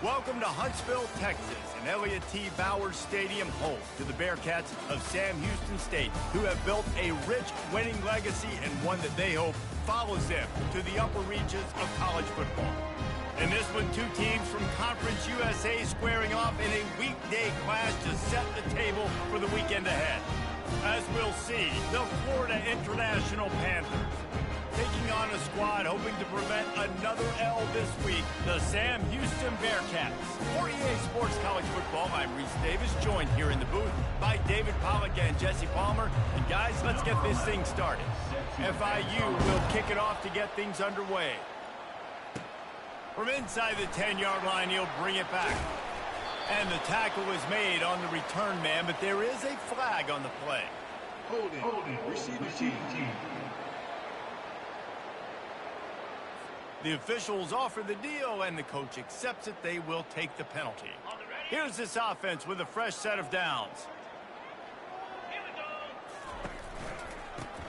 Welcome to Huntsville, Texas, and Elliott T. Bowers Stadium, home to the Bearcats of Sam Houston State, who have built a rich winning legacy and one that they hope follows them to the upper reaches of college football. In this one, two teams from Conference USA squaring off in a weekday clash to set the table for the weekend ahead. As we'll see, the Florida International Panthers taking on a squad hoping to prevent another L this week, the Sam Houston Bearcats. For EA Sports College Football, I'm Reese Davis, joined here in the booth by David Pollack and Jesse Palmer. And guys, let's get this thing started. FIU will kick it off to get things underway. From inside the 10-yard line, he'll bring it back. And the tackle is made on the return man, but there is a flag on the play. Holding, receiver team. The officials offer the deal, and the coach accepts it. They will take the penalty. Here's this offense with a fresh set of downs.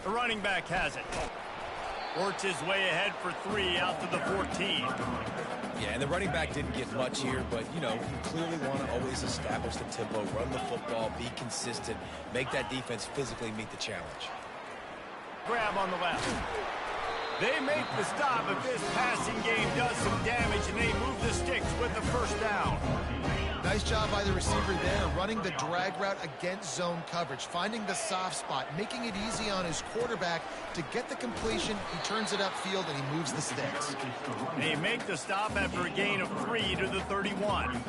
The running back has it. Works his way ahead for 3 out to the 14. Yeah, and the running back didn't get much here, but, you know, you clearly want to always establish the tempo, run the football, be consistent, make that defense physically meet the challenge. Grab on the left. They make the stop, but this passing game does some damage, and they move the sticks with the first down. Nice job by the receiver there, running the drag route against zone coverage, finding the soft spot, making it easy on his quarterback to get the completion. He turns it upfield, and he moves the sticks. They make the stop after a gain of 3 to the 31.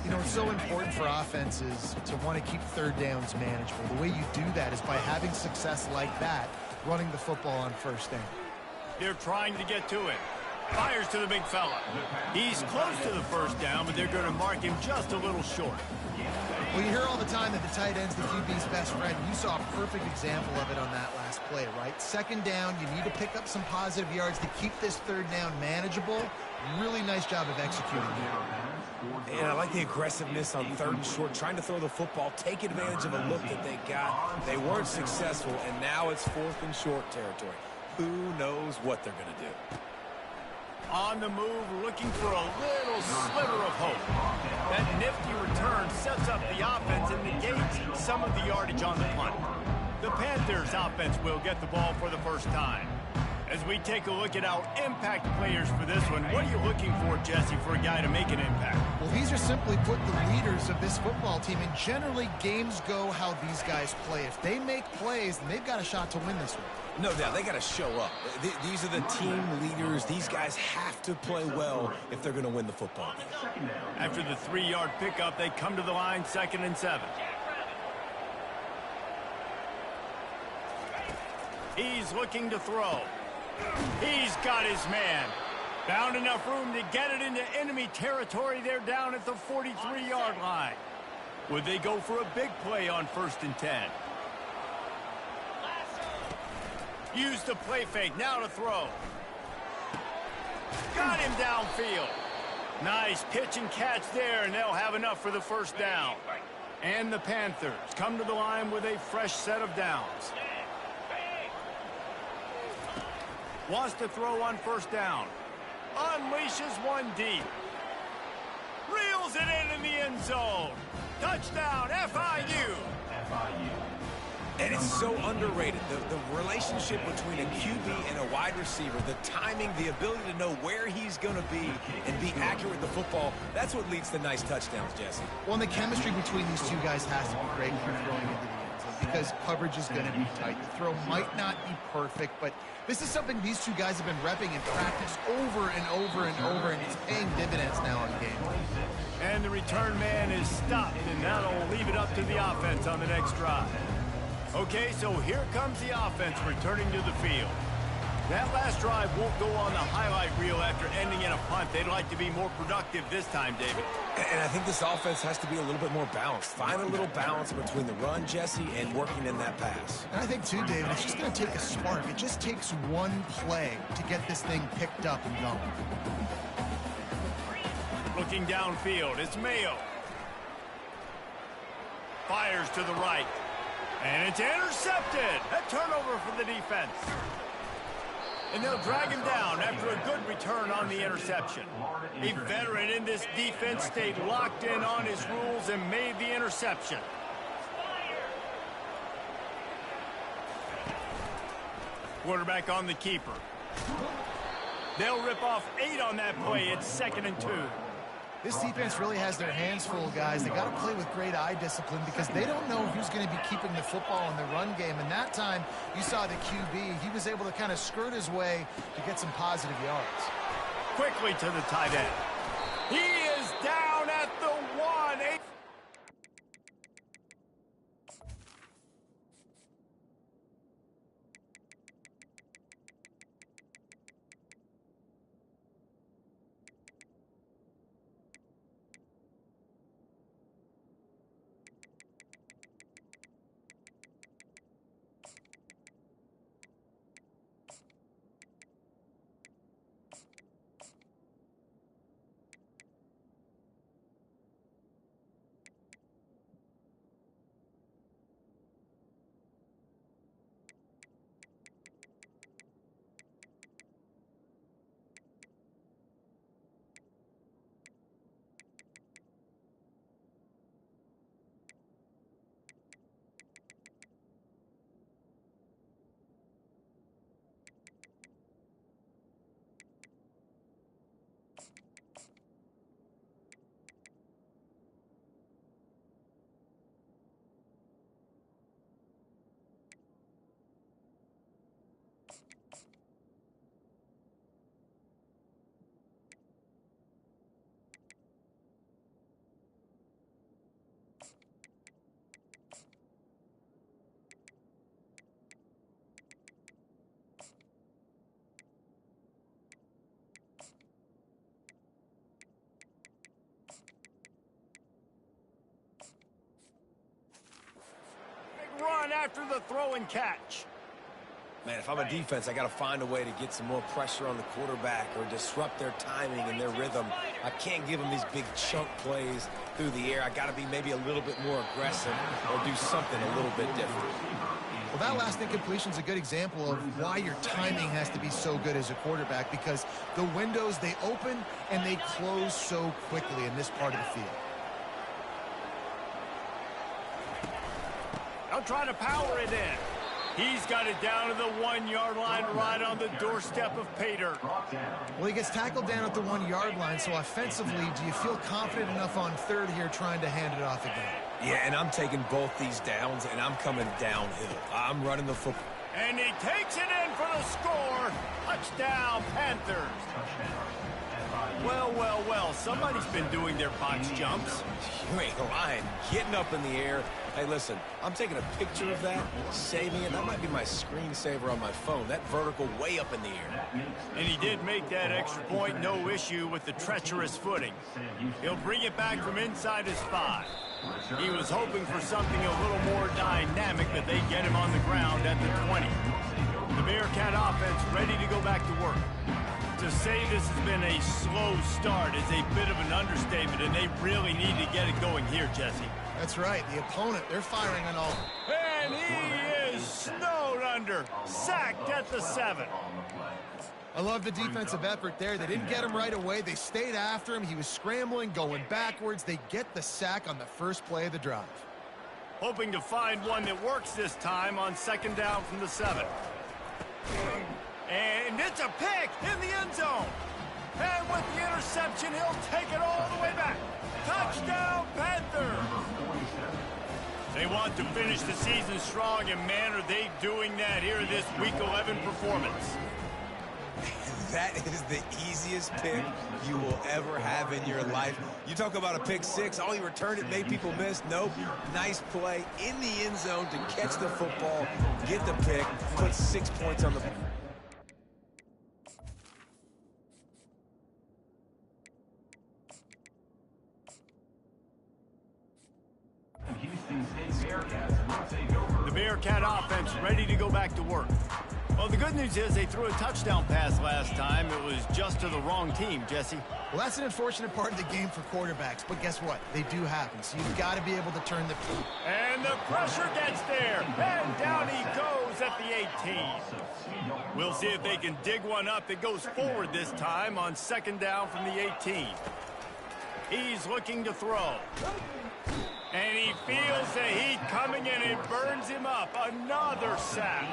You know, it's so important for offenses to want to keep third downs manageable. The way you do that is by having success like that, running the football on first down. They're trying to get to it. Fires to the big fella. He's close to the first down, but they're going to mark him just a little short. Well, you hear all the time that the tight end's the QB's best friend. You saw a perfect example of it on that last play, right? Second down, you need to pick up some positive yards to keep this third down manageable. Really nice job of executing there. And I like the aggressiveness on third and short, trying to throw the football, take advantage of a look that they got. They weren't successful, and now it's 4th and short territory. Who knows what they're going to do? On the move, looking for a little sliver of hope. That nifty return sets up the offense and negates some of the yardage on the punt. The Panthers offense will get the ball for the first time. As we take a look at our impact players for this one, what are you looking for, Jesse, for a guy to make an impact? Well, these are simply put the leaders of this football team, and generally games go how these guys play. If they make plays, then they've got a shot to win this one. No doubt, they got to show up. These are the team leaders. These guys have to play well if they're going to win the football game. After the 3-yard pickup, they come to the line, 2nd and 7. He's looking to throw. He's got his man. Found enough room to get it into enemy territory. They're down at the 43-yard line. Would they go for a big play on 1st and 10? Use the play fake, now to throw. Got him downfield. Nice pitch and catch there, and they'll have enough for the first down. And the Panthers come to the line with a fresh set of downs. Wants to throw on 1st down. Unleashes one deep. Reels it in the end zone. Touchdown, FIU. And it's so underrated, the relationship between a QB and a wide receiver, the timing, the ability to know where he's going to be and be accurate with the football, that's what leads to nice touchdowns, Jesse. Well, and the chemistry between these two guys has to be great when you're throwing into the end zone because coverage is going to be tight. The throw might not be perfect, but this is something these two guys have been repping in practice over and over and over, and it's paying dividends now in game. And the return man is stopped, and that'll leave it up to the offense on the next drive. Okay, so here comes the offense returning to the field. That last drive won't go on the highlight reel after ending in a punt. They'd like to be more productive this time, David. And I think this offense has to be a little bit more balanced. Find a little balance between the run, Jesse, and working in that pass. And I think, too, David, it's just going to take a spark. It just takes one play to get this thing picked up and going. Looking downfield, it's Mayo. Fires to the right. And it's intercepted. A turnover for the defense. and they'll drag him down after a good return on the interception. A veteran in this defense stayed locked in on his rules and made the interception. Quarterback on the keeper. They'll rip off 8 on that play. It's 2nd and 2. This defense really has their hands full, guys. They got to play with great eye discipline because they don't know who's going to be keeping the football in the run game. And that time, you saw the QB. He was able to kind of skirt his way to get some positive yards. Quickly to the tight end. He is down at the 1. Run after the throw and catch. Man, if I'm a defense, I got to find a way to get some more pressure on the quarterback or disrupt their timing and their rhythm. I can't give them these big chunk plays through the air. I got to be maybe a little bit more aggressive or do something a little bit different. Well, that last incompletion is a good example of why your timing has to be so good as a quarterback, because the windows, they open and they close so quickly in this part of the field. They'll try to power it in. He's got it down to the 1-yard line right on the doorstep of pay dirt. Well, he gets tackled down at the 1-yard line, so offensively, do you feel confident enough on third here trying to hand it off again? Yeah, and I'm taking both these downs, and I'm coming downhill. I'm running the football. And he takes it in for the score. Touchdown, Panthers. Well, well, well, somebody's been doing their box jumps. You ain't lying. Getting up in the air. Hey, listen, I'm taking a picture of that, saving it. That might be my screensaver on my phone. That vertical way up in the air. And he did make that extra point, no issue with the treacherous footing. He'll bring it back from inside his 5. He was hoping for something a little more dynamic, but they get him on the ground at the 20. The Bearcat offense ready to go back to work. To say this has been a slow start is a bit of an understatement, and they really need to get it going here, Jesse. That's right. The opponent, they're firing on all. And he is snowed under, sacked at the 7. I love the defensive effort there. They didn't get him right away. They stayed after him. He was scrambling, going backwards. They get the sack on the first play of the drive. Hoping to find one that works this time on 2nd down from the 7. And it's a pick in the end zone. And with the interception, he'll take it all the way back. Touchdown, Panthers! They want to finish the season strong, and man, are they doing that here in this Week 11 performance. That is the easiest pick you will ever have in your life. You talk about a pick 6, all he returned it made people miss. Nope, nice play in the end zone to catch the football, get the pick, put 6 points on the board. The Bearcat offense ready to go back to work. Well, the good news is they threw a touchdown pass last time. It was just to the wrong team, Jesse. Well, that's an unfortunate part of the game for quarterbacks, but guess what? They do happen, so you've got to be able to turn the... And the pressure gets there, and down he goes at the 18. We'll see if they can dig one up that goes forward this time on second down from the 18. He's looking to throw. And he feels the heat coming and it burns him up. Another sack.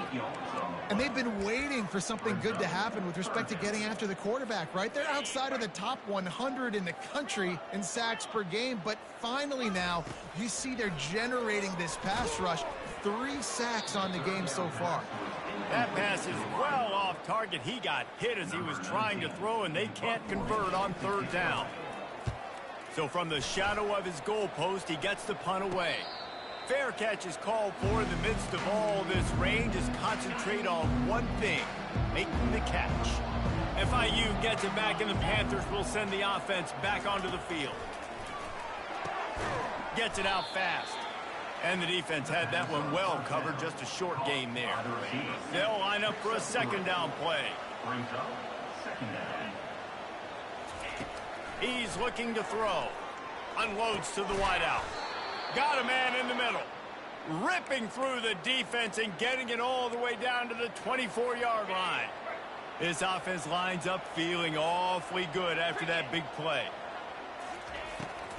And they've been waiting for something good to happen with respect to getting after the quarterback, right? They're outside of the top 100 in the country in sacks per game, but finally now you see they're generating this pass rush. 3 sacks on the game so far. That pass is well off target. He got hit as he was trying to throw, and they can't convert on third down. So from the shadow of his goalpost, he gets the punt away. Fair catch is called for in the midst of all this rain. Just concentrate on one thing, making the catch. FIU gets it back, and the Panthers will send the offense back onto the field. Gets it out fast. And the defense had that one well covered, just a short gain there. They'll line up for a second down play. He's looking to throw. Unloads to the wideout. Got a man in the middle. Ripping through the defense and getting it all the way down to the 24-yard line. This offense lines up feeling awfully good after that big play.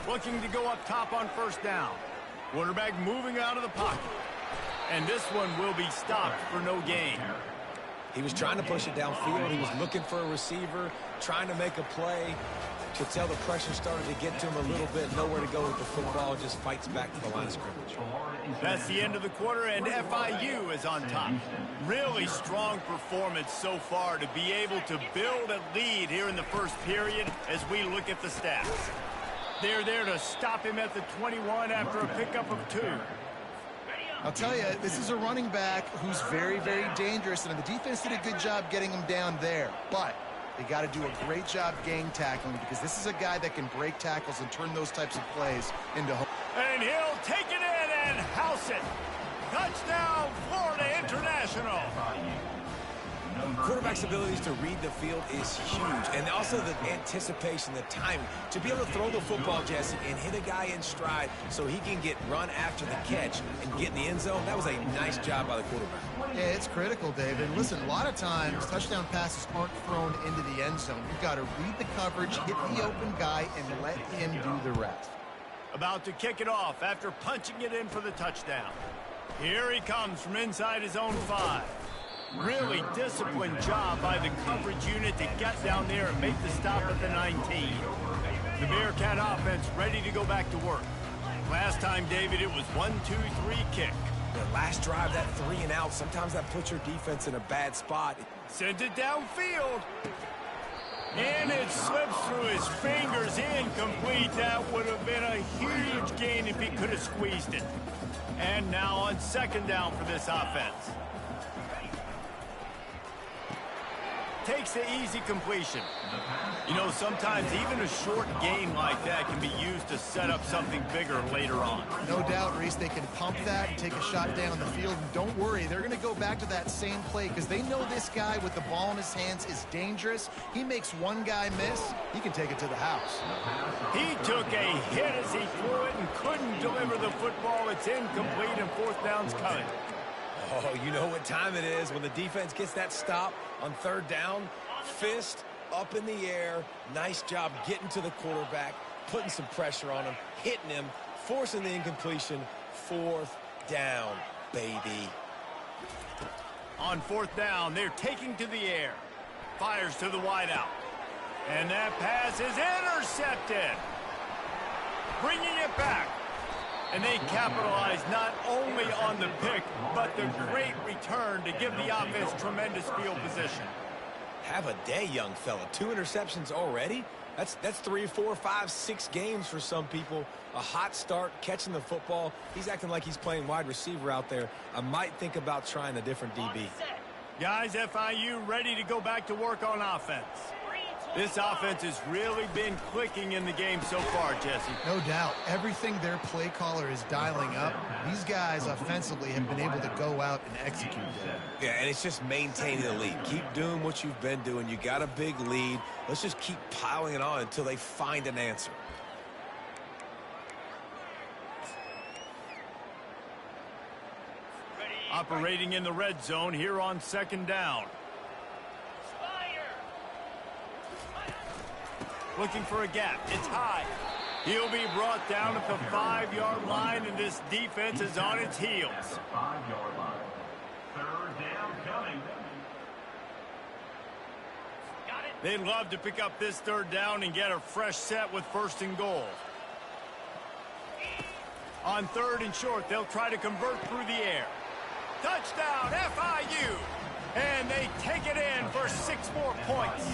Looking to go up top on first down. Quarterback moving out of the pocket. And this one will be stopped for no gain. He was trying to push it downfield. He was looking for a receiver, trying to make a play. Could tell the pressure started to get to him a little bit. Nowhere to go with the football. Just fights back to the line of scrimmage. That's the end of the quarter, and FIU is on top. Really strong performance so far to be able to build a lead here in the first period as we look at the stats. They're there to stop him at the 21 after a pickup of 2. I'll tell you, this is a running back who's very, very dangerous, and the defense did a good job getting him down there. But they got to do a great job gang tackling because this is a guy that can break tackles and turn those types of plays into home. And he'll take it in and house it. Touchdown, Florida International. Quarterback's abilities to read the field is huge, and also the anticipation, the timing. To be able to throw the football, Jesse, and hit a guy in stride so he can get run after the catch and get in the end zone, that was a nice job by the quarterback. Yeah, it's critical, David. Listen, a lot of times touchdown passes aren't thrown into the end zone. You've got to read the coverage, hit the open guy, and let him do the rest. About to kick it off after punching it in for the touchdown. Here he comes from inside his own 5. Really disciplined job by the coverage unit to get down there and make the stop at the 19. The Bearcat offense ready to go back to work. Last time, David, it was 1-2-3 kick. The last drive, that 3 and out, sometimes that puts your defense in a bad spot. Sent it downfield. And it slips through his fingers, incomplete. That would have been a huge gain if he could have squeezed it. And now on second down for this offense. Takes the easy completion. You know, sometimes even a short gain like that can be used to set up something bigger later on. No doubt, Reese, they can pump that and take a shot down the field. And don't worry, they're going to go back to that same play because they know this guy with the ball in his hands is dangerous. He makes one guy miss, he can take it to the house. He took a hit as he threw it and couldn't deliver the football. It's incomplete and fourth down's coming. Oh, you know what time it is when the defense gets that stop on third down. Fist up in the air. Nice job getting to the quarterback, putting some pressure on him, hitting him, forcing the incompletion. Fourth down, baby. On fourth down, they're taking to the air. Fires to the wideout. And that pass is intercepted. Bringing it back. And they capitalize not only on the pick, but the great return to give the offense tremendous field position. Have a day, young fella. 2 interceptions already? That's 3, 4, 5, 6 games for some people. A hot start, catching the football. He's acting like he's playing wide receiver out there. I might think about trying a different DB. Guys, FIU ready to go back to work on offense. This offense has really been clicking in the game so far, Jesse. No doubt. Everything their play caller is dialing up, these guys offensively have been able to go out and execute that. Yeah, and it's just maintaining the lead. Keep doing what you've been doing. You got a big lead. Let's just keep piling it on until they find an answer. Operating in the red zone here on second down. Looking for a gap. It's high. He'll be brought down at the 5-yard line, and this defense is on its heels. 5-yard line. Third down coming. They'd love to pick up this third down and get a fresh set with first and goal. On third and short, they'll try to convert through the air. Touchdown, FIU! And they take it in for 6 more points.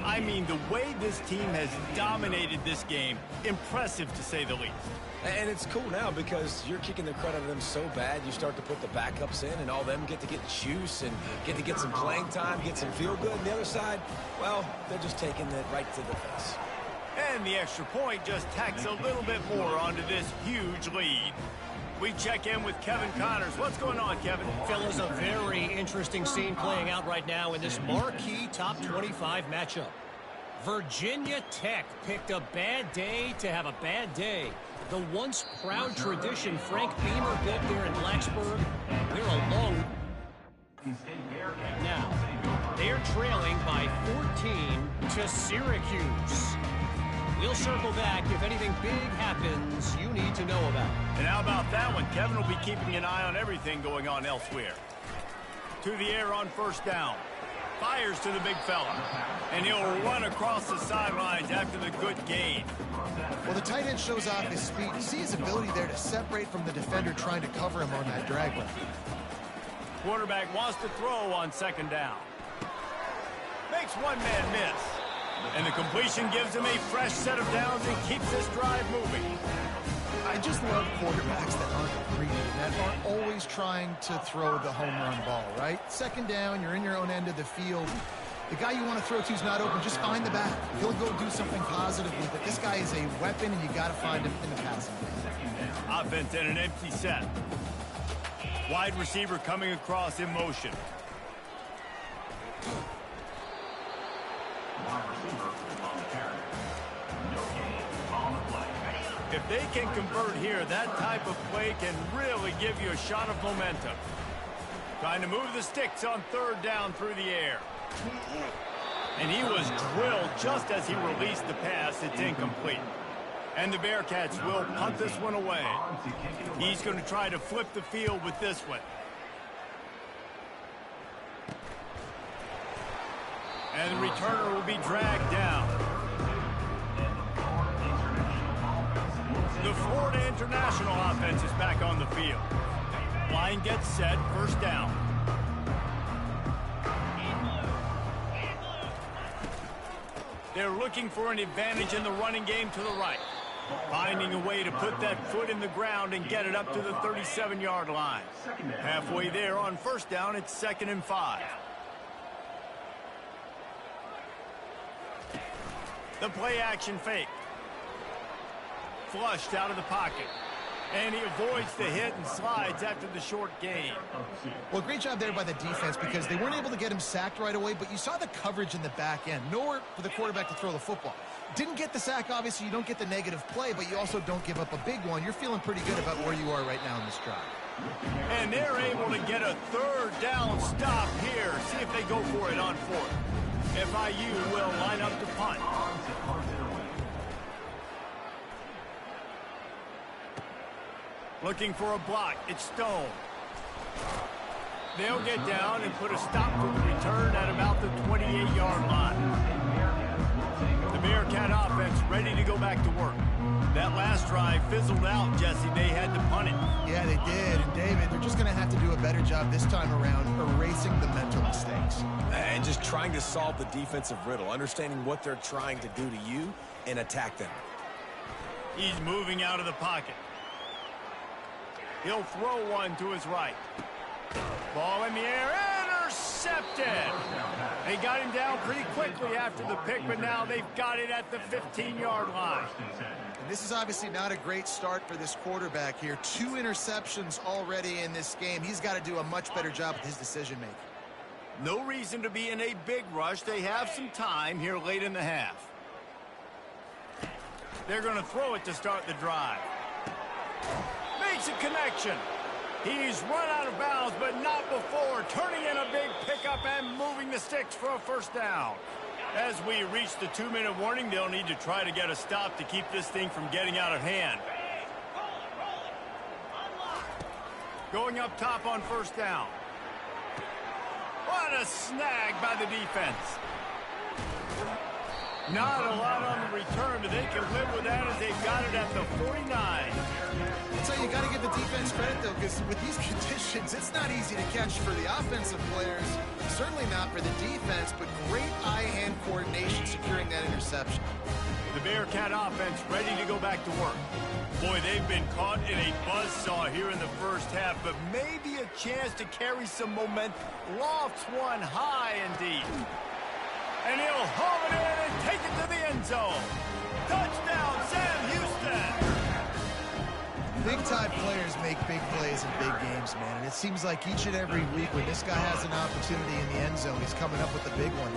I mean, the way this team has dominated this game, impressive to say the least. And it's cool now because you're kicking the crud out of them so bad, you start to put the backups in, and all them get to get juice and get to get some playing time, get some feel good. And the other side, well, they're just taking it right to the face. And the extra point just tacks a little bit more onto this huge lead. We check in with Kevin Connors. What's going on, Kevin? Fellas, a very interesting scene playing out right now in this marquee top 25 matchup. Virginia Tech picked a bad day to have a bad day. The once proud tradition Frank Beamer built there in Blacksburg, they're a long... Now, they're trailing by 14 to Syracuse. We'll circle back if anything big happens you need to know about. And how about that one? Kevin will be keeping an eye on everything going on elsewhere. To the air on first down. Fires to the big fella. And he'll run across the sidelines after the good gain. Well, the tight end shows off his speed. You see his ability there to separate from the defender trying to cover him on that drag route. Quarterback wants to throw on second down. Makes one man miss. And the completion gives him a fresh set of downs and keeps this drive moving. I just love quarterbacks that aren't greedy, that aren't always trying to throw the home run ball, right? Second down, you're in your own end of the field. The guy you want to throw to is not open. Just find the back. He'll go do something positive with it. This guy is a weapon, and you got to find him in the passing game. Offense in an empty set. Wide receiver coming across in motion. If they can convert here, that type of play can really give you a shot of momentum. Trying to move the sticks on third down through the air. And he was drilled just as he released the pass. It's incomplete. And the Bearcats will punt this one away. He's going to try to flip the field with this one. And the returner will be dragged down. The Florida International offense is back on the field. Line gets set, first down. They're looking for an advantage in the running game to the right. Finding a way to put that foot in the ground and get it up to the 37-yard line. Halfway there on first down, it's 2nd and 5. The play action fake. Flushed out of the pocket. And he avoids the hit and slides after the short gain. Well, great job there by the defense because they weren't able to get him sacked right away, but you saw the coverage in the back end. Nowhere for the quarterback to throw the football. Didn't get the sack, obviously. You don't get the negative play, but you also don't give up a big one. You're feeling pretty good about where you are right now in this drive. And they're able to get a third down stop here. See if they go for it on fourth. FIU will line up to punt. Looking for a block. It's Stone. They'll get down and put a stop to the return at about the 28-yard line. The Bearcat offense ready to go back to work. That last drive fizzled out, Jesse. They had to punt it. Yeah, they did. And, David, they're just going to have to do a better job this time around erasing the mental mistakes. And just trying to solve the defensive riddle, understanding what they're trying to do to you and attack them. He's moving out of the pocket. He'll throw one to his right. Ball in the air. Intercepted! intercepted. They got him down pretty quickly after the pick, but now they've got it at the 15-yard line. And this is obviously not a great start for this quarterback here. 2 interceptions already in this game. He's got to do a much better job with his decision-making. No reason to be in a big rush. They have some time here late in the half. They're going to throw it to start the drive. Makes a connection. He's run out of bounds, but not before turning in a big pickup and moving the sticks for a first down. As we reach the 2-minute warning, they'll need to try to get a stop to keep this thing from getting out of hand. Going up top on first down. What a snag by the defense. Not a lot on the return, but they can live with that as they've got it at the 49. So you got to give the defense credit, though, because with these conditions, it's not easy to catch for the offensive players. Certainly not for the defense, but great eye-hand coordination securing that interception. The Bearcat offense ready to go back to work. Boy, they've been caught in a buzzsaw here in the first half, but maybe a chance to carry some momentum. Lofts one high and deep. And he'll haul it in and take it to the end zone. Touchdown, Sam Houston! Big-time players make big plays in big games, man. And it seems like each and every week when this guy has an opportunity in the end zone, he's coming up with a big one.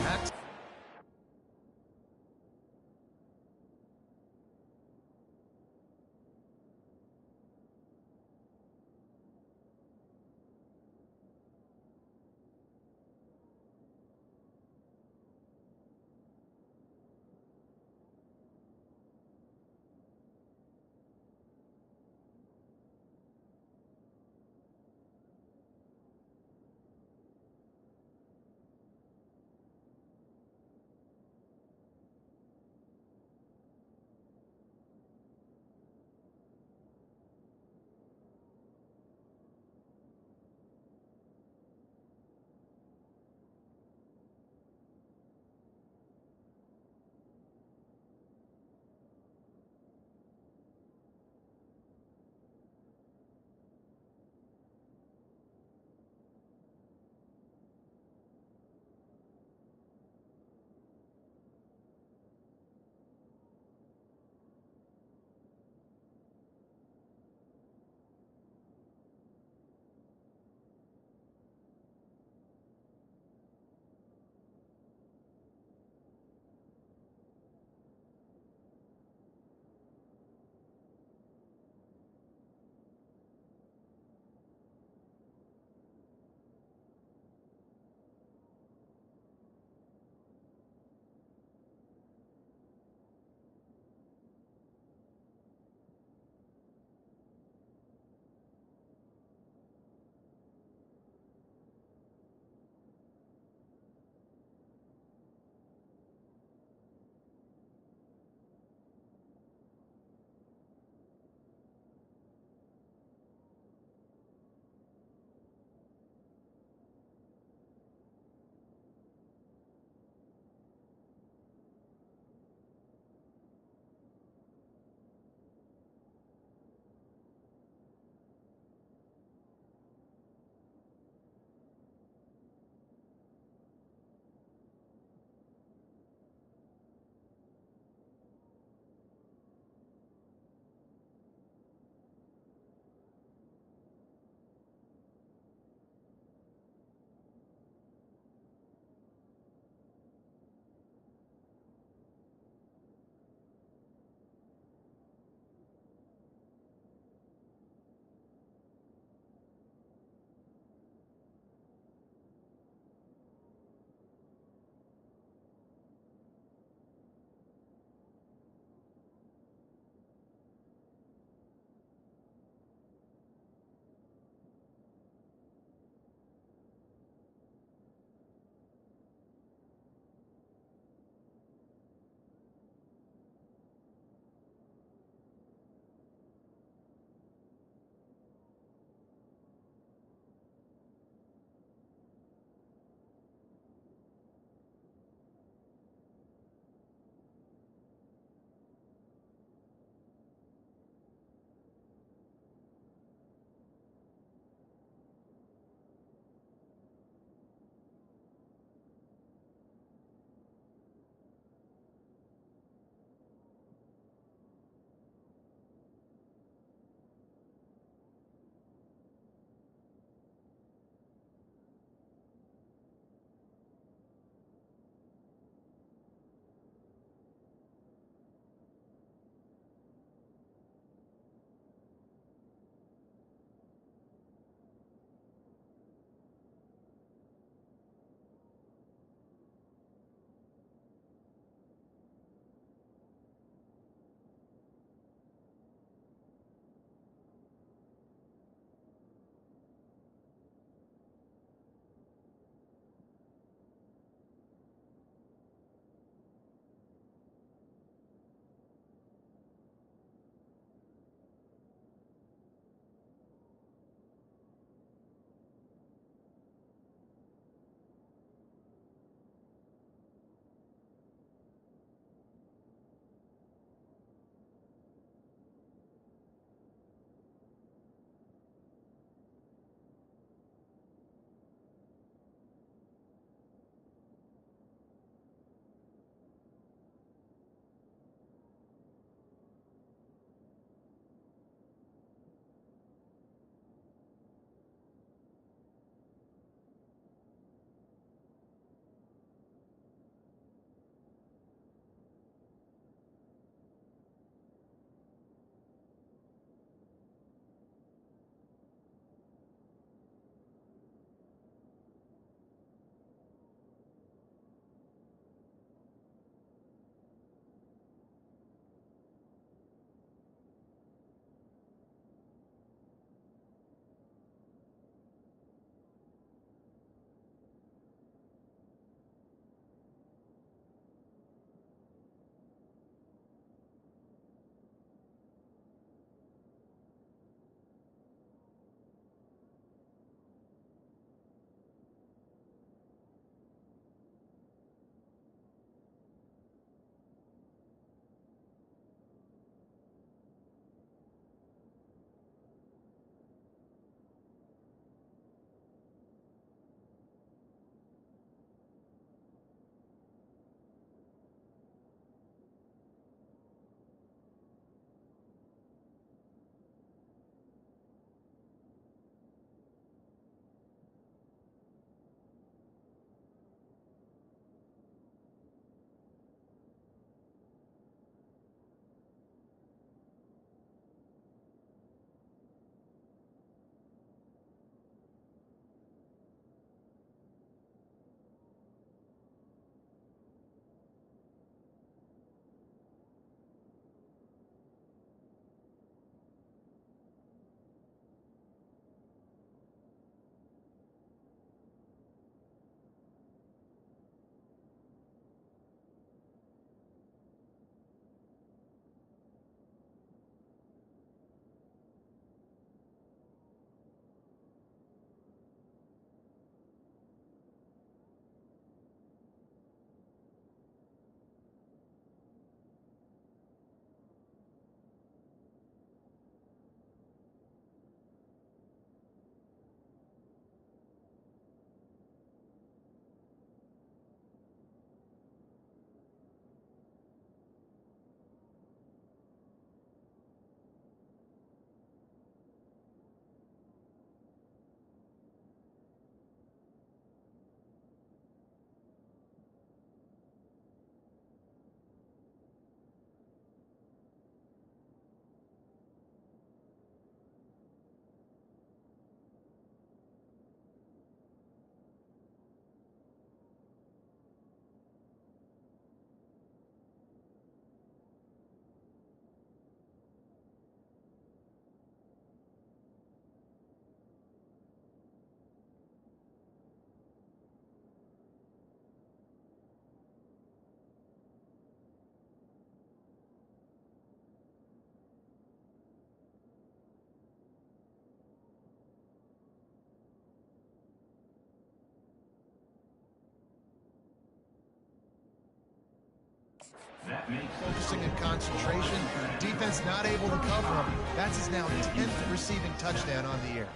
Focusing in concentration, defense not able to cover him. That's his now 10th receiving touchdown on the year.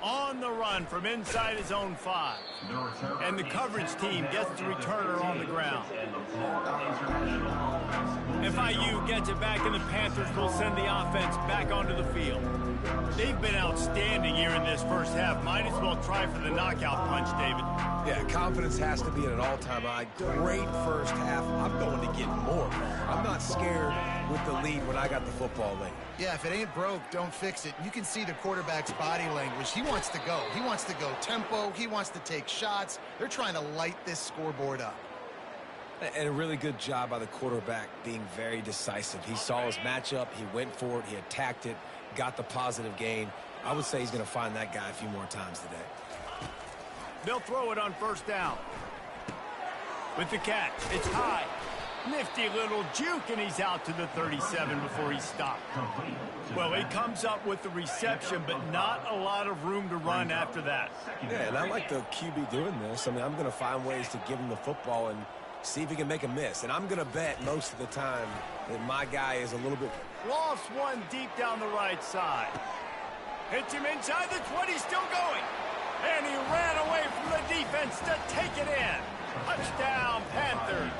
On the run from inside his own 5. And the coverage team gets the returner on the ground. FIU gets it back, and the Panthers will send the offense back onto the field. They've been outstanding here in this first half. Might as well try for the knockout punch, David. Yeah, confidence has to be at an all-time high. Great first half. I'm going to get more. I'm not scared with the lead when I got the football late. Yeah, if it ain't broke, don't fix it. You can see the quarterback's body language. He wants to go. He wants to go tempo. He wants to take shots. They're trying to light this scoreboard up. And a really good job by the quarterback being very decisive. He saw his matchup. He went for it. He attacked it, got the positive gain. I would say he's going to find that guy a few more times today. They'll throw it on first down. With the catch, it's high. Nifty little juke, and he's out to the 37 before he stopped. Well, he comes up with the reception, but not a lot of room to run after that. Yeah, and I like the QB doing this. I mean, I'm going to find ways to give him the football and see if he can make a miss. And I'm going to bet most of the time that my guy is a little bit... Lost one deep down the right side. Hits him inside the 20, still going. And he ran away from the defense to take it in. Touchdown, Panthers.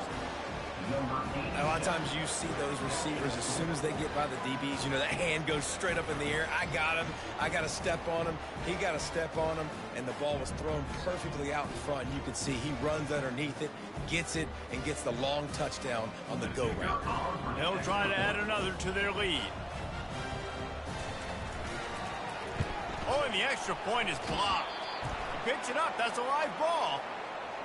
A lot of times you see those receivers, as soon as they get by the DBs, you know, that hand goes straight up in the air. I got him. I got to step on him. He got to step on him. And the ball was thrown perfectly out in front. You can see he runs underneath it, gets it, and gets the long touchdown on the go route. They'll try to add another to their lead. Oh, and the extra point is blocked. He picks it up. That's a live ball.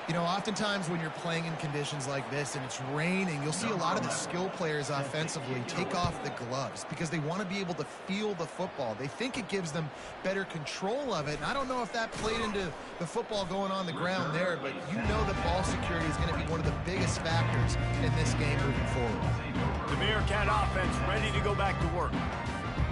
You know, oftentimes when you're playing in conditions like this and it's raining, you'll see a lot of the skill players offensively take off the gloves because they want to be able to feel the football. They think it gives them better control of it. And I don't know if that played into the football going on the ground there, but you know that ball security is going to be one of the biggest factors in this game moving forward. The Bearcat offense ready to go back to work.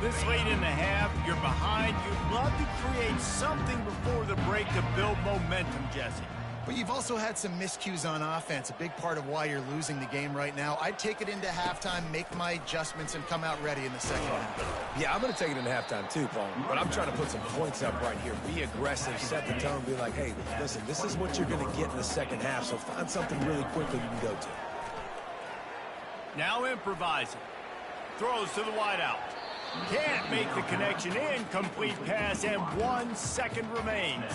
This late in the half, you're behind. You'd love to create something before the break to build momentum, Jesse. But you've also had some miscues on offense, a big part of why you're losing the game right now. I'd take it into halftime, make my adjustments, and come out ready in the second half. Yeah, I'm going to take it into halftime too, Paul. But I'm trying to put some points up right here. Be aggressive, set the tone, be like, hey, listen, this is what you're going to get in the second half, so find something really quickly you can go to. Now improvising. Throws to the wideout. Can't make the connection. Incomplete pass, and 1 second remains.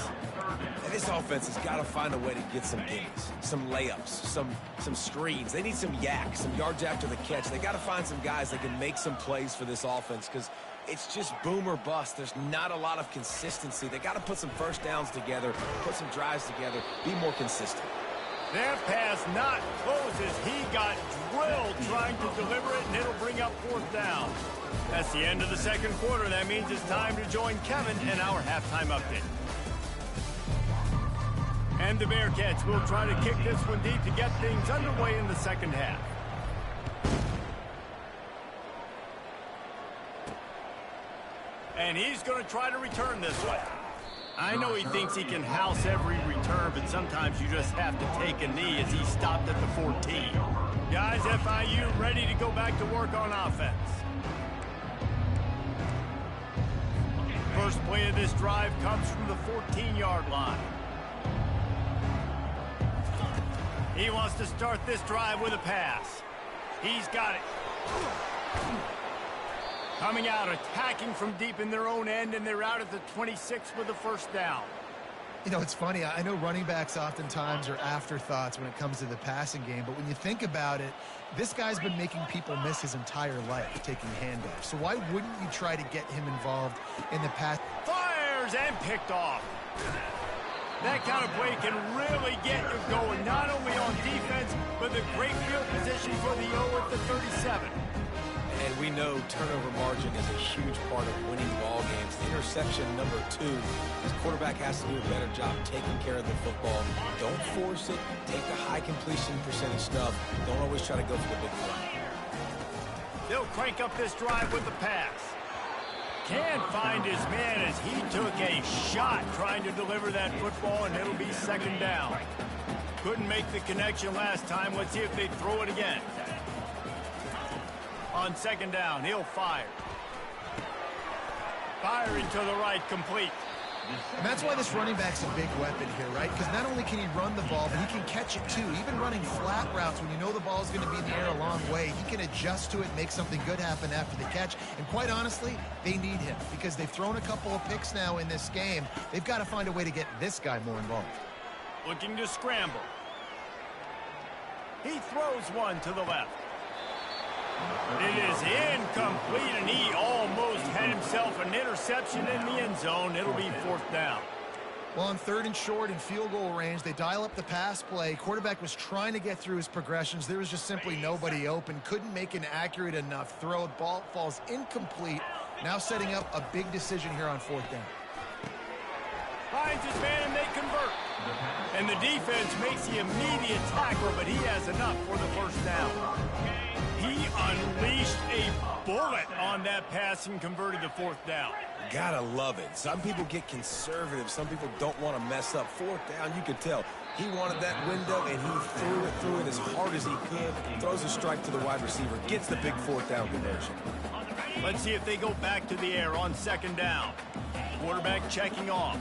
And this offense has got to find a way to get some gimmies, some layups, some screens. They need some yak, some yards after the catch. They got to find some guys that can make some plays for this offense because it's just boom or bust. There's not a lot of consistency. They got to put some first downs together, put some drives together, be more consistent. That pass not close as he got drilled trying to deliver it, and it'll bring up fourth down. That's the end of the second quarter. That means it's time to join Kevin in our halftime update. And the Bearcats will try to kick this one deep to get things underway in the second half. And he's going to try to return this one. I know he thinks he can house every return, but sometimes you just have to take a knee as he stopped at the 14. Guys, FIU ready to go back to work on offense. First play of this drive comes from the 14-yard line. He wants to start this drive with a pass. He's got it. Coming out, attacking from deep in their own end, and they're out at the 26 with the first down. You know, it's funny. I know running backs oftentimes are afterthoughts when it comes to the passing game, but when you think about it, this guy's been making people miss his entire life taking handoffs. So why wouldn't you try to get him involved in the pass? Fires and picked off. That kind of play can really get you going, not only on defense, but the great field position for the O at the 37. And we know turnover margin is a huge part of winning ball games. Interception number 2. This quarterback has to do a better job taking care of the football. Don't force it. Take the high completion percentage stuff. Don't always try to go for the big play. They'll crank up this drive with the pass. Can't find his man as he took a shot trying to deliver that football, and it'll be second down. Couldn't make the connection last time. Let's see if they throw it again. On second down, he'll fire. Firing to the right, complete. And that's why this running back's a big weapon here, right? Because not only can he run the ball, but he can catch it too. Even running flat routes when you know the ball is going to be in the air a long way, he can adjust to it, make something good happen after the catch. And quite honestly, they need him because they've thrown a couple of picks now in this game. They've got to find a way to get this guy more involved. Looking to scramble. He throws one to the left. It is incomplete, and he almost had himself an interception in the end zone. It'll be fourth down. Well, on third and short and field goal range, they dial up the pass play. Quarterback was trying to get through his progressions. There was just simply nobody open. Couldn't make an accurate enough throw. The ball falls incomplete. Now setting up a big decision here on fourth down. Finds his man, and they convert. And the defense makes the immediate tackle, but he has enough for the first down. He unleashed a bullet on that pass and converted the fourth down. Gotta love it. Some people get conservative. Some people don't want to mess up. Fourth down, you could tell. He wanted that window, and he threw it as hard as he could. Throws a strike to the wide receiver. Gets the big fourth down conversion. Let's see if they go back to the air on second down. Quarterback checking off.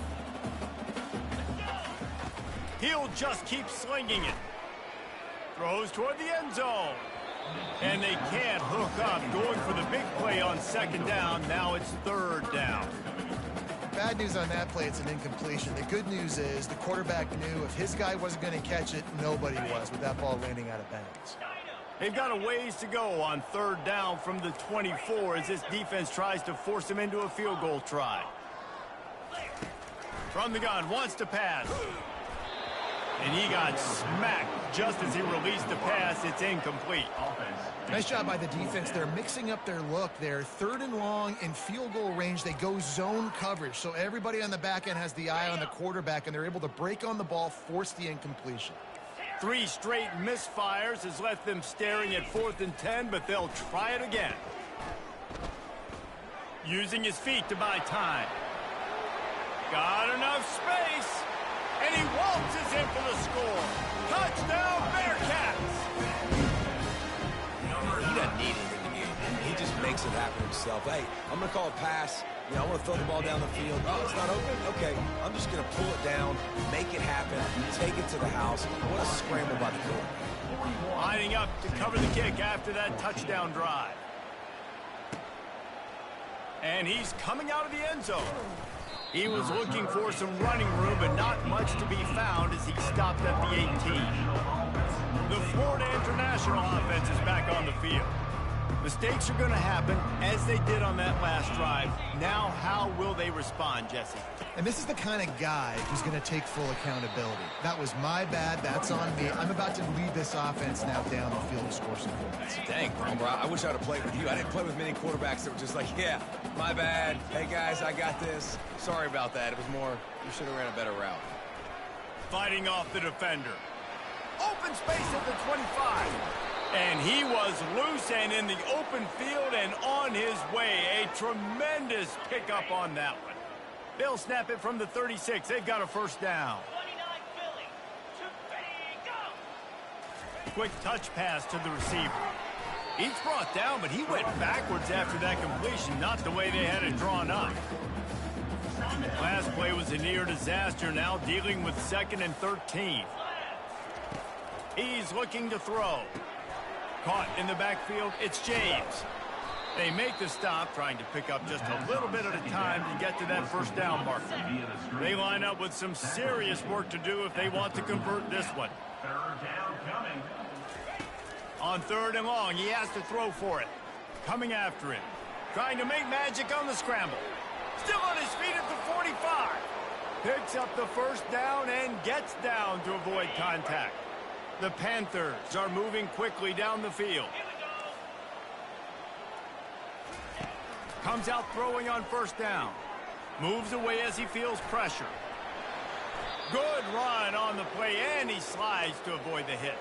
He'll just keep slinging it. Throws toward the end zone. And they can't hook up. Going for the big play on second down. Now it's third down. Bad news on that play, it's an incompletion. The good news is the quarterback knew if his guy wasn't going to catch it, nobody was with that ball landing out of bounds. They've got a ways to go on third down from the 24 as this defense tries to force him into a field goal try. From the gun, wants to pass. And he got smacked just as he released the pass. It's incomplete. Nice job by the defense. They're mixing up their look there. Third and long in field goal range. They go zone coverage. So everybody on the back end has the eye on the quarterback, and they're able to break on the ball, force the incompletion. 3 straight misfires has left them staring at 4th and 10, but they'll try it again. Using his feet to buy time. Got enough space. And he waltzes in for the score. Touchdown, Bearcats! He doesn't need anything to get. He just makes it happen himself. Hey, I'm going to call a pass. You know, I want to throw the ball down the field. Oh, it's not open? Okay. I'm just going to pull it down, make it happen, take it to the house. What a scramble by the quarterback. Lining up to cover the kick after that touchdown drive. And he's coming out of the end zone. He was looking for some running room, but not much to be found as he stopped at the 18. The Florida International offense is back on the field. Mistakes are going to happen, as they did on that last drive. Now, how will they respond, Jesse? And this is the kind of guy who's going to take full accountability. That was my bad. That's on me. I'm about to lead this offense now down the field and score some points. Dang, bro, I wish I would have played with you. I didn't play with many quarterbacks that were just like, yeah, my bad. Hey, guys, I got this. Sorry about that. It was more, you should have ran a better route. Fighting off the defender. Open space at the 25. And he was loose and in the open field and on his way. A tremendous pickup on that one. They'll snap it from the 36. They've got a first down. Quick touch pass to the receiver. He's brought down, but he went backwards after that completion, not the way they had it drawn up. Last play was a near disaster, now dealing with 2nd and 13. He's looking to throw. Caught in the backfield, it's James. They make the stop, trying to pick up just a little bit at a time to get to that first down marker. They line up with some serious work to do if they want to convert this one. Third down coming. On 3rd and long, he has to throw for it. Coming after him. Trying to make magic on the scramble. Still on his feet at the 45. Picks up the first down and gets down to avoid contact. The Panthers are moving quickly down the field. Comes out throwing on first down. Moves away as he feels pressure. Good run on the play, and he slides to avoid the hit.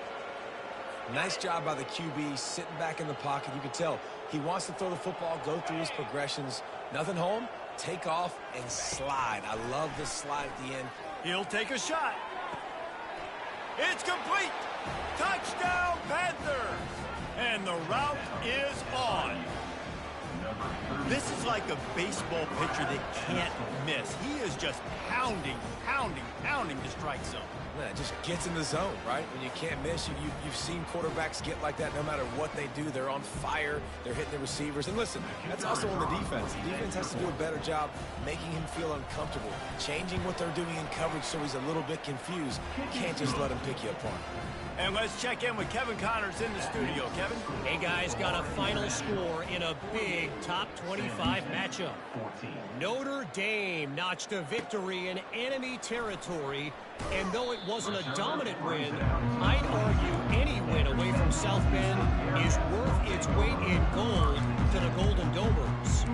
Nice job by the QB, sitting back in the pocket. You can tell he wants to throw the football, go through his progressions, Nothing home? Take off and slide. I love this slide at the end. He'll take a shot. It's complete. Touchdown, Panthers. And the route is on. This is like a baseball pitcher that can't miss. He is just pounding the strike zone. Yeah, it just gets in the zone, right? When you can't miss, you've seen quarterbacks get like that no matter what they do. They're on fire. They're hitting the receivers. And listen, that's also on the defense. The defense has to do a better job making him feel uncomfortable, changing what they're doing in coverage so he's a little bit confused. You can't just let him pick you apart. And let's check in with Kevin Connors in the studio. Kevin? Hey, guys, got a final score in a big top 25 matchup. Notre Dame notched a victory in enemy territory, and though it wasn't a dominant win, I'd argue any win away from South Bend is worth its weight in gold to the Golden Domers.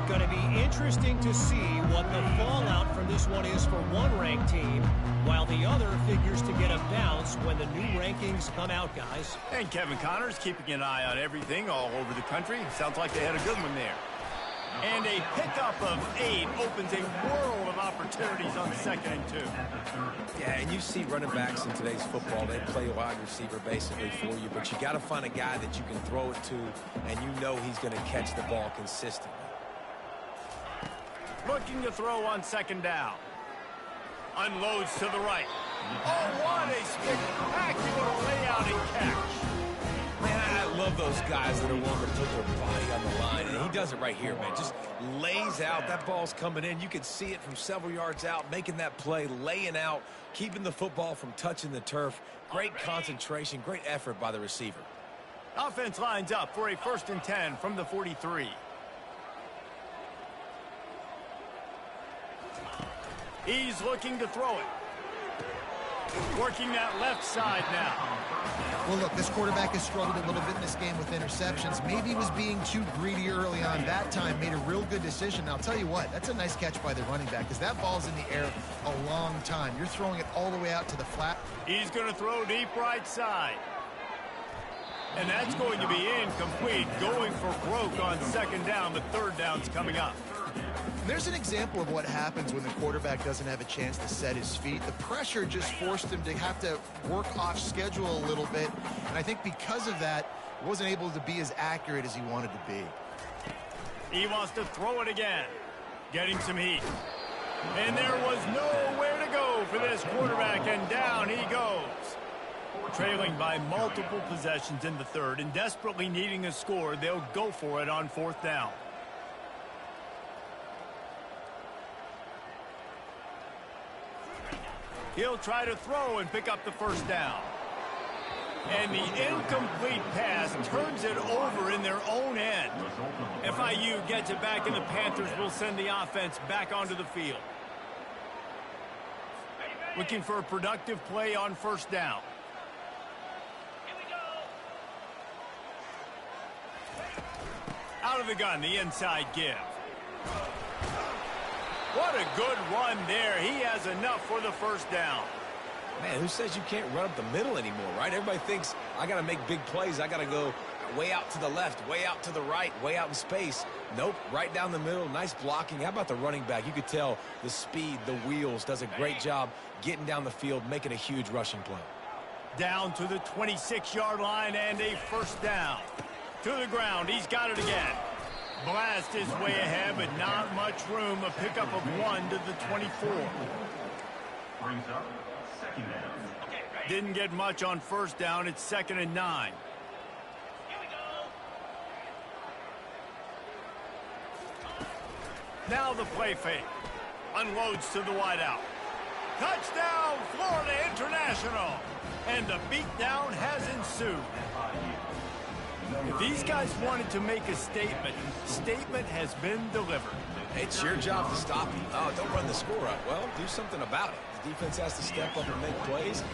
Going to be interesting to see what the fallout from this one is for one ranked team, while the other figures to get a bounce when the new rankings come out, guys. And Kevin Connors keeping an eye on everything all over the country. Sounds like they had a good one there. And a pickup of 8 opens a world of opportunities on 2nd and 2. Yeah, and you see running backs in today's football, they play wide receiver basically for you, but you got to find a guy that you can throw it to, and you know he's going to catch the ball consistently. Looking to throw on 2nd down. Unloads to the right. Oh, what a spectacular layout and catch. Man, I love those guys that are willing to put their body on the line, and he does it right here, man. Just lays out. That ball's coming in. You can see it from several yards out, making that play, laying out, keeping the football from touching the turf. Great concentration, great effort by the receiver. Offense lines up for a 1st and 10 from the 43. He's looking to throw it. Working that left side now. Well, look, this quarterback has struggled a little bit in this game with interceptions. Maybe he was being too greedy early on. That time made a real good decision. Now, I'll tell you what, that's a nice catch by the running back because that ball's in the air a long time. You're throwing it all the way out to the flat. He's going to throw deep right side. And that's going to be incomplete. Going for broke on 2nd down. The 3rd down's coming up. There's an example of what happens when the quarterback doesn't have a chance to set his feet. The pressure just forced him to have to work off schedule a little bit. And I think because of that, he wasn't able to be as accurate as he wanted to be. He wants to throw it again. Getting some heat. And there was nowhere to go for this quarterback, and down he goes. Trailing by multiple possessions in the 3rd and desperately needing a score, they'll go for it on 4th down. He'll try to throw and pick up the 1st down. And the incomplete pass turns it over in their own end. FIU gets it back, and the Panthers will send the offense back onto the field. Looking for a productive play on 1st down. Out of the gun, the inside give. What a good run there. He has enough for the 1st down. Man, who says you can't run up the middle anymore, right? Everybody thinks I got to make big plays. I got to go way out to the left, way out to the right, way out in space. Nope, right down the middle. Nice blocking. How about the running back? You could tell the speed, the wheels, does a great job getting down the field, making a huge rushing play. Down to the 26-yard line and a 1st down. To the ground. He's got it again. Blast is way ahead, but not much room. A pickup of 1 to the 24. Brings up 2nd down. Didn't get much on 1st down. It's 2nd and 9. Now the play fake. Unloads to the wideout. Touchdown, Florida International. And the beatdown has ensued. If these guys wanted to make a statement has been delivered. It's your job to stop him. Oh, don't run the score up. Well, do something about it. The defense has to step up and make plays.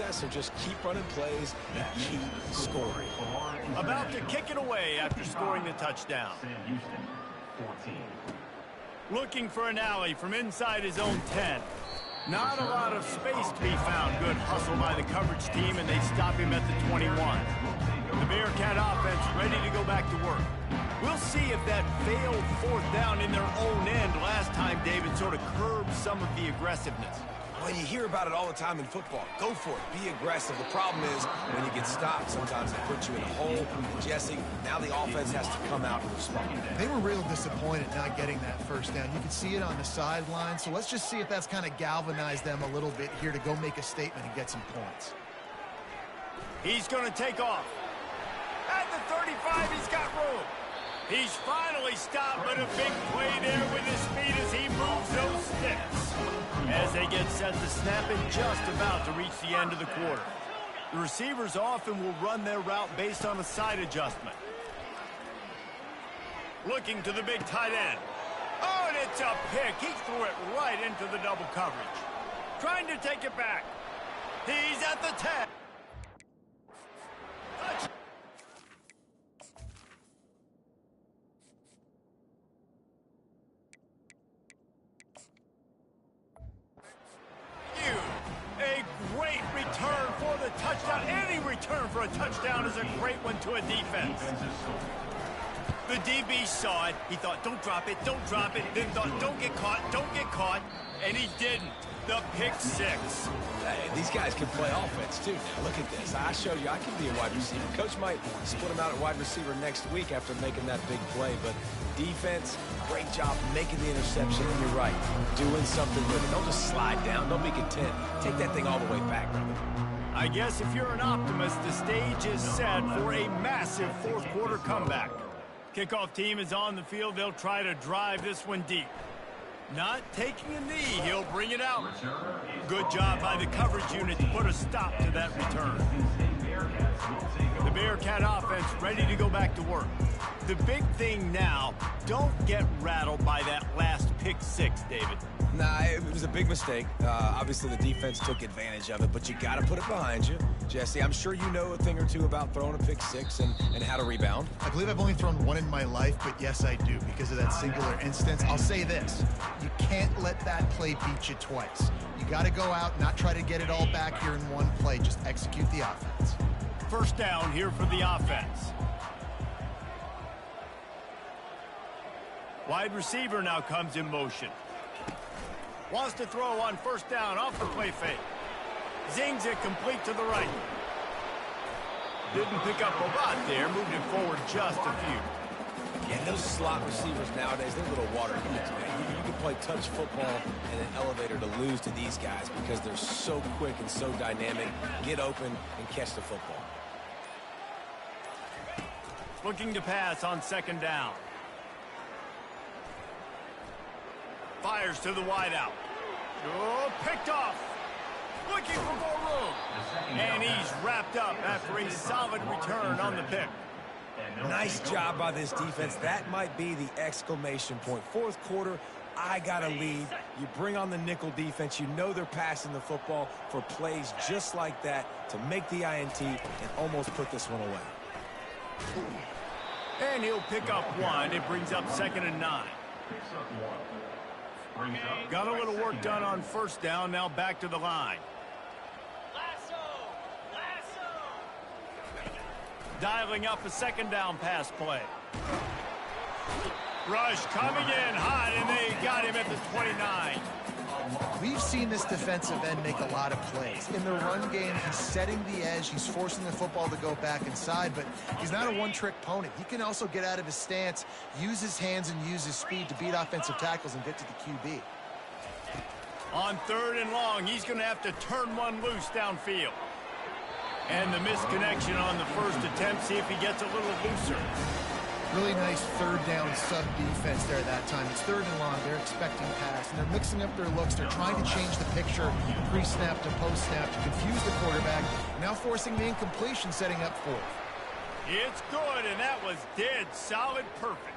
success, or just keep running plays and keep scoring. About to kick it away after scoring the touchdown. Sam Houston, 14. Looking for an alley from inside his own 10. Not a lot of space to be found. Good hustle by the coverage team, and they stop him at the 21. The Bearcat offense ready to go back to work. We'll see if that failed fourth down in their own end last time, David, sort of curbed some of the aggressiveness. Well, you hear about it all the time in football. Go for it. Be aggressive. The problem is when you get stopped, sometimes it puts you in a hole. Jesse, now the offense has to come out and respond. They were real disappointed not getting that first down. You could see it on the sideline. So let's just see if that's kind of galvanized them a little bit here to go make a statement and get some points. He's going to take off. At the 35, he's got room. He's finally stopped, but a big play there with his speed as he moves those sticks. As they get set to snap it, just about to reach the end of the quarter. The receivers often will run their route based on a side adjustment. Looking to the big tight end. Oh, and it's a pick. He threw it right into the double coverage. Trying to take it back. He's at the 10. A great return for the touchdown. Any return for a touchdown is a great one to a defense. The DB saw it. He thought, don't drop it, don't drop it. Then thought, don't get caught, and he didn't. The pick six. Hey, these guys can play offense, too. Now, look at this. I showed you I can be a wide receiver. Coach might split him out at wide receiver next week after making that big play, but defense, great job making the interception, and you're right, doing something with it. Don't just slide down. Don't be content. Take that thing all the way back, brother. I guess if you're an optimist, the stage is set for a massive fourth quarter comeback. Kickoff team is on the field. They'll try to drive this one deep. Not taking a knee, he'll bring it out. Good job by the coverage unit to put a stop to that return. The Bearcat offense ready to go back to work. The big thing now, don't get rattled by that last pick six, David. Nah, it was a big mistake. Obviously, the defense took advantage of it, but you got to put it behind you. Jesse, I'm sure you know a thing or two about throwing a pick six and how to rebound. I believe I've only thrown one in my life, but yes, I do, because of that singular instance. I'll say this. You can't let that play beat you twice. You got to go out, not try to get it all back here in one play. Just execute the offense. First down here for the offense. Wide receiver now comes in motion. Wants to throw on first down off the play fake. Zings it complete to the right. Didn't pick up a lot there. Moved it forward just a few. And those slot receivers nowadays, they're little water kids, man. You can play touch football in an elevator to lose to these guys because they're so quick and so dynamic. Get open and catch the football. Looking to pass on second down. Fires to the wideout. Oh, picked off. Looking for more room. And he's wrapped up after a solid return on the pick. Nice job by this defense. That might be the exclamation point. Fourth quarter, I got a lead. You bring on the nickel defense. You know they're passing the football for plays just like that to make the INT and almost put this one away. And he'll pick up one. It brings up 2nd and 9. Got a little work done on first down. Now back to the line. Dialing up a second down pass play. Rush coming in hot, and they got him at the 29. We've seen this defensive end make a lot of plays. In the run game, he's setting the edge. He's forcing the football to go back inside, but he's not a one-trick pony. He can also get out of his stance, use his hands, and use his speed to beat offensive tackles and get to the QB. On 3rd and long, he's going to have to turn one loose downfield. And the misconnection on the first attempt. See if he gets a little looser. Really nice third down sub defense there that time. It's 3rd and long. They're expecting pass, and they're mixing up their looks. They're trying to change the picture pre-snap to post-snap to confuse the quarterback. Now forcing the incompletion, setting up 4th. It's good, and that was dead solid perfect.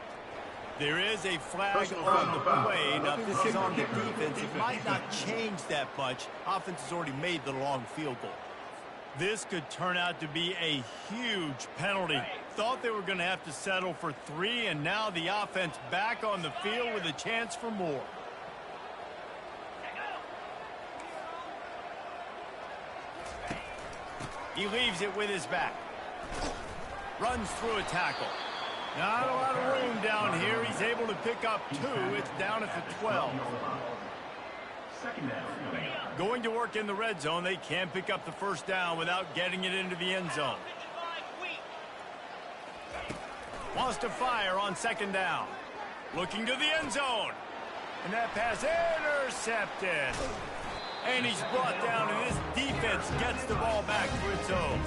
There is a flag on the play. Now, this is on the defense. It might not change that much. Offense has already made the long field goal. This could turn out to be a huge penalty. Thought they were going to have to settle for 3, and now the offense back on the field with a chance for more. He leaves it with his back. Runs through a tackle. Not a lot of room down here. He's able to pick up 2. It's down at the 12. Going to work in the red zone. They can't pick up the first down without getting it into the end zone. Wants to fire on second down. Looking to the end zone. And that pass intercepted. And he's brought down, and this defense gets the ball back to its own.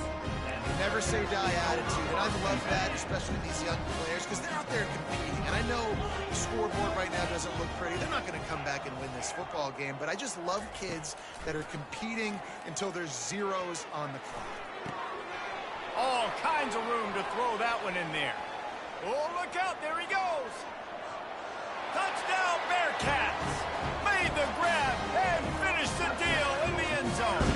Never say die attitude, and I love that, especially these young players, because they're out there competing. And I know the scoreboard right now doesn't look pretty. They're not going to come back and win this football game, but I just love kids that are competing until there's zeros on the clock. All kinds of room to throw that one in there. Oh, look out. There he goes. Touchdown, Bearcats. Made the grab and finished the deal in the end zone.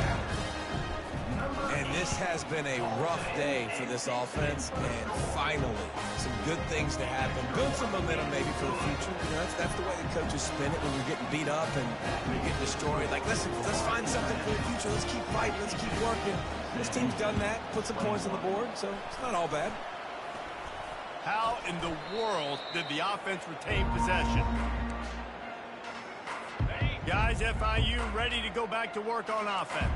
And this has been a rough day for this offense, and finally, some good things to happen. Build some momentum maybe for the future. You know, that's the way the coaches spin it when you're getting beat up and you're getting destroyed. Like, listen, let's find something for the future. Let's keep fighting. Let's keep working. This team's done that, put some points on the board, so it's not all bad. How in the world did the offense retain possession? Guys, FIU ready to go back to work on offense.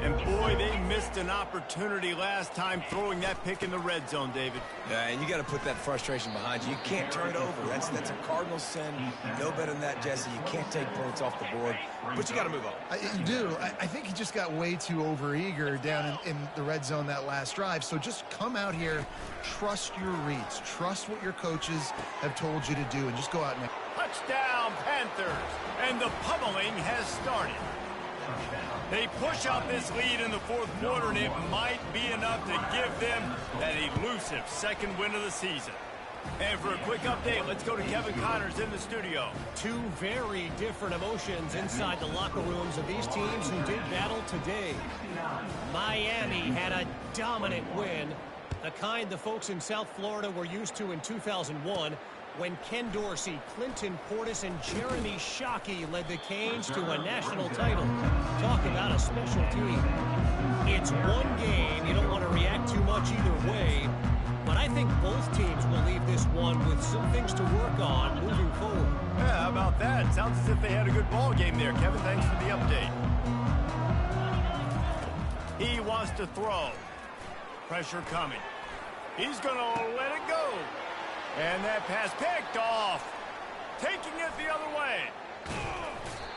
And boy, they missed an opportunity last time throwing that pick in the red zone, David. Yeah, and you got to put that frustration behind you. You can't turn it over. That's a cardinal sin. No better than that, Jesse. You can't take points off the board, but you got to move on. You do. I think he just got way too overeager down in the red zone that last drive. So just come out here, trust your reads, trust what your coaches have told you to do, and just go out and... Touchdown, Panthers! And the pummeling has started. They push out this lead in the fourth quarter, and it might be enough to give them that elusive second win of the season. And for a quick update, let's go to Kevin Connors in the studio. 2 very different emotions inside the locker rooms of these teams who did battle today. Miami had a dominant win, the kind the folks in South Florida were used to in 2001, when Ken Dorsey, Clinton Portis, and Jeremy Shockey led the Canes to a national title. Talk about a special team. It's one game. You don't want to react too much either way, but I think both teams will leave this one with some things to work on moving forward. Yeah, how about that? Sounds as if they had a good ball game there. Kevin, thanks for the update. He wants to throw. Pressure coming. He's going to let it go. And that pass picked off. Taking it the other way.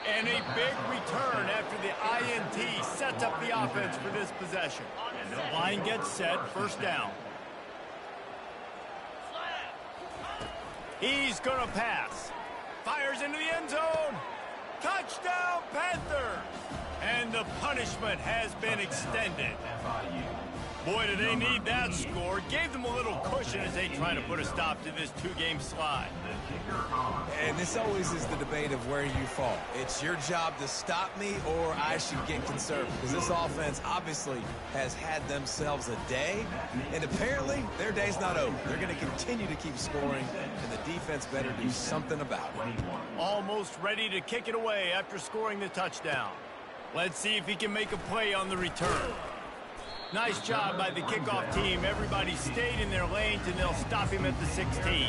And a big return after the INT sets up the offense for this possession. The line gets set, first down. He's going to pass. Fires into the end zone. Touchdown, Panthers. And the punishment has been extended. Boy, do they need that score. Gave them a little cushion as they try to put a stop to this 2-game slide. And this always is the debate of where you fall. It's your job to stop me, or I should get conservative. Because this offense obviously has had themselves a day, and apparently their day's not over. They're going to continue to keep scoring, and the defense better do something about it. Almost ready to kick it away after scoring the touchdown. Let's see if he can make a play on the return. Nice job by the kickoff team. Everybody stayed in their lanes, and they'll stop him at the 16.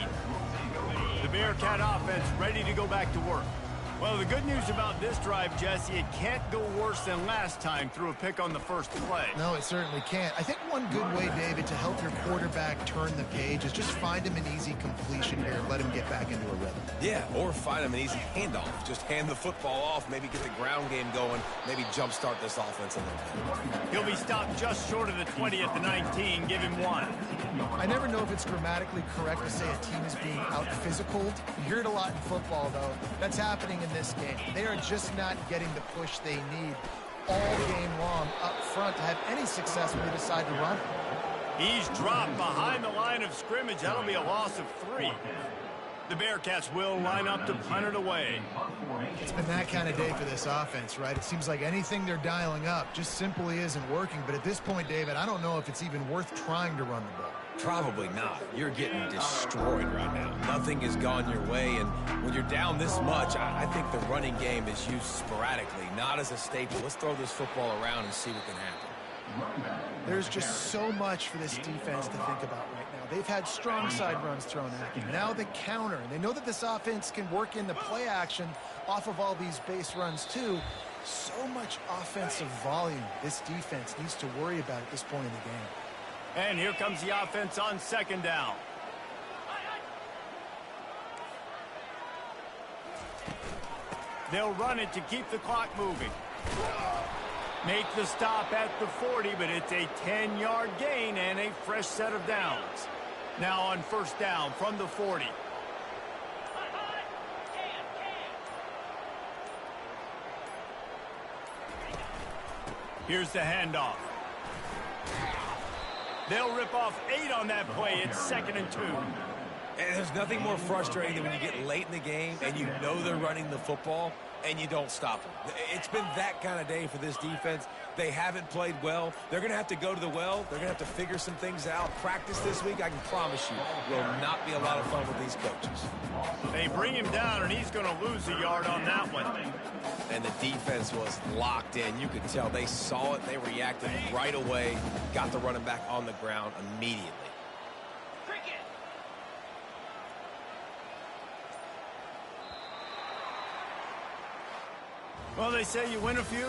The Bearcat offense ready to go back to work. Well, the good news about this drive, Jesse, it can't go worse than last time through a pick on the first play. No, it certainly can't. I think one good way, David, to help your quarterback turn the page is just find him an easy completion here and let him get back into a rhythm. Yeah, or find him an easy handoff. Just hand the football off, maybe get the ground game going, maybe jumpstart this offense a little bit. He'll be stopped just short of the 20 at the 19. Give him 1. I never know if it's grammatically correct to say a team is being out-physicaled. You hear it a lot in football, though. That's happening in this game. They are just not getting the push they need all game long up front to have any success when they decide to run it. He's dropped behind the line of scrimmage. That'll be a loss of 3. The Bearcats will line up to punt it away. It's been that kind of day for this offense, right? It seems like anything they're dialing up just simply isn't working. But at this point, David, I don't know if it's even worth trying to run the ball. Probably not. You're getting destroyed right now. Nothing has gone your way, and when you're down this much, I think the running game is used sporadically, not as a staple. Let's throw this football around and see what can happen. There's just so much for this defense to think about right now. They've had strong side runs thrown at them. Now the counter, and they know that this offense can work in the play action off of all these base runs too. So much offensive volume this defense needs to worry about at this point in the game. And here comes the offense on second down. They'll run it to keep the clock moving. Make the stop at the 40, but it's a 10-yard gain and a fresh set of downs. Now on first down from the 40. Here's the handoff. They'll rip off 8 on that play. It's 2nd and 2. And there's nothing more frustrating than when you get late in the game and you know they're running the football and you don't stop them. It's been that kind of day for this defense. They haven't played well. They're going to have to go to the well. They're going to have to figure some things out. Practice this week, I can promise you, will not be a lot of fun with these coaches. They bring him down, and he's going to lose a yard on that one. And the defense was locked in. You could tell they saw it. They reacted right away, got the running back on the ground immediately. Well, they say you win a few,